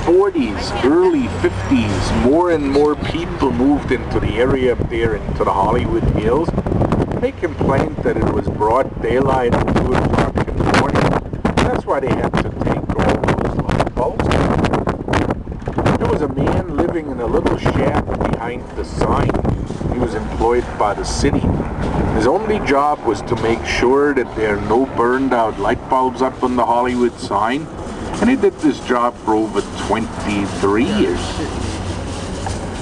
40s, early 50s, more and more people moved into the area up there, into the Hollywood Hills. They complained that it was broad daylight at 2 o'clock in the morning. That's why they had to take all those light bulbs. There was a man living in a little shack behind the sign. He was employed by the city. His only job was to make sure that there are no burned out light bulbs up on the Hollywood sign. And he did this job for over 23 years.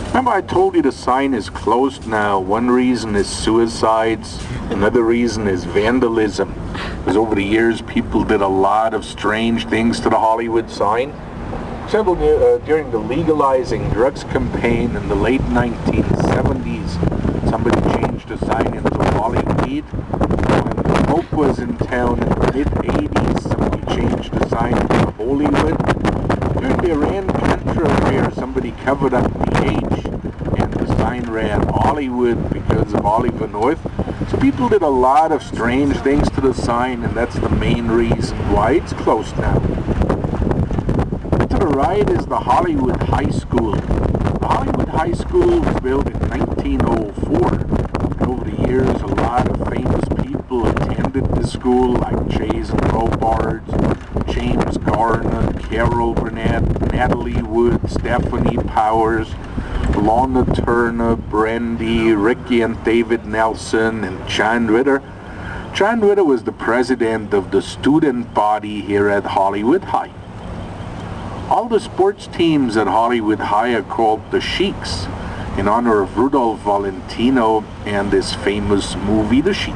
Remember, I told you the sign is closed now. One reason is suicides. Another reason is vandalism. Because over the years, people did a lot of strange things to the Hollywood sign. For example, during the legalizing drugs campaign in the late 1970s, somebody changed the sign into Hollyweed. When Hope was in town in the mid-80s, somebody changed the sign to Hollywood. During the Iran-Contra affair, somebody covered up the H, and the sign read Hollywood because of Oliver North. So people did a lot of strange things to the sign, and that's the main reason why it's closed now. To the right is the Hollywood High School. The Hollywood High School was built in 1904. And over the years, a lot of famous people attended the school, like Jason Robards, James Garner, Carol Burnett, Natalie Wood, Stephanie Powers, Lorna Turner, Brandy, Ricky and David Nelson, and John Ritter. John Ritter was the president of the student body here at Hollywood High. All the sports teams at Hollywood High are called the Sheiks, in honor of Rudolph Valentino and his famous movie, The Sheik.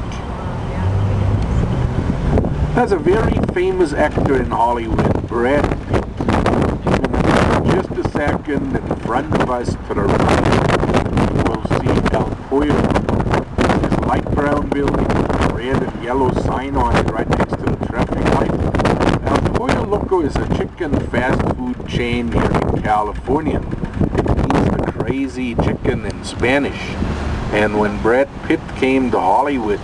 There's a very famous actor in Hollywood, Brad Pitt. Just a second, in front of us to the right, we'll see El Pollo. This light brown building with a red and yellow sign on it right next to the traffic light. El Pollo Loco is a chicken fast food chain here in California. It means the crazy chicken in Spanish. And when Brad Pitt came to Hollywood,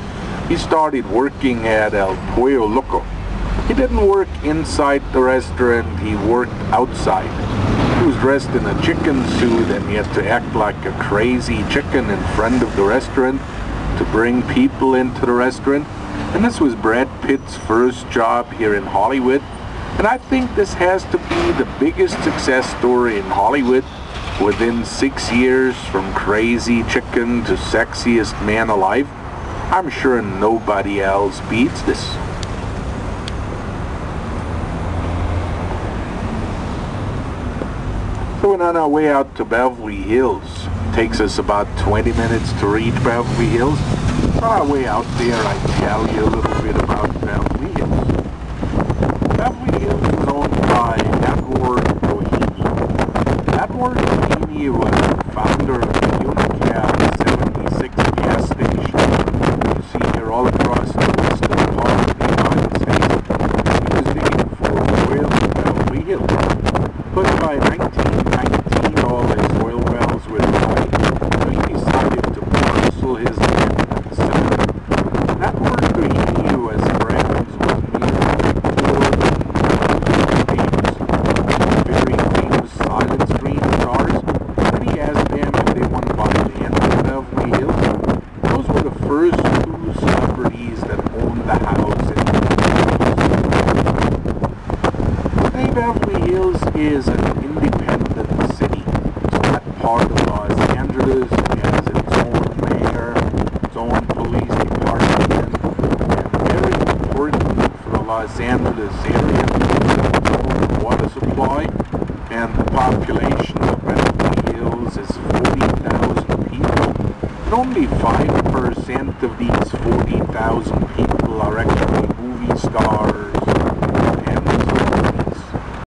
he started working at El Pollo Loco. He didn't work inside the restaurant, he worked outside. He was dressed in a chicken suit and he had to act like a crazy chicken in front of the restaurant to bring people into the restaurant. And this was Brad Pitt's first job here in Hollywood. And I think this has to be the biggest success story in Hollywood. Within 6 years, from crazy chicken to sexiest man alive, I'm sure nobody else beats this. So we're on our way out to Beverly Hills. It takes us about 20 minutes to reach Beverly Hills. On our way out there, I tell you a little bit about Beverly Hills. Beverly Hills is owned by Edward Doheny. Edward Doheny was the founder of the Unicab 76 gas station. You see here all across the western part of the United States. He was digging for oil in Beverly Hills. But by 1919, all his oil wells were dry, so he decided to parcel his land and sell it. Edward Doheny was friends with very famous silent screen stars, and he asked them if they want to buy land in Beverly Hills. Those were the first two celebrities that owned the house in Beverly Hills. Today, Beverly Hills is an independent city. It's not part of Los Angeles. It has its own mayor, its own police department, and very important for the Los Angeles area, its own water supply, and the population of Beverly Hills is 40,000 people. And only 5% of these 40,000 people are actually movie stars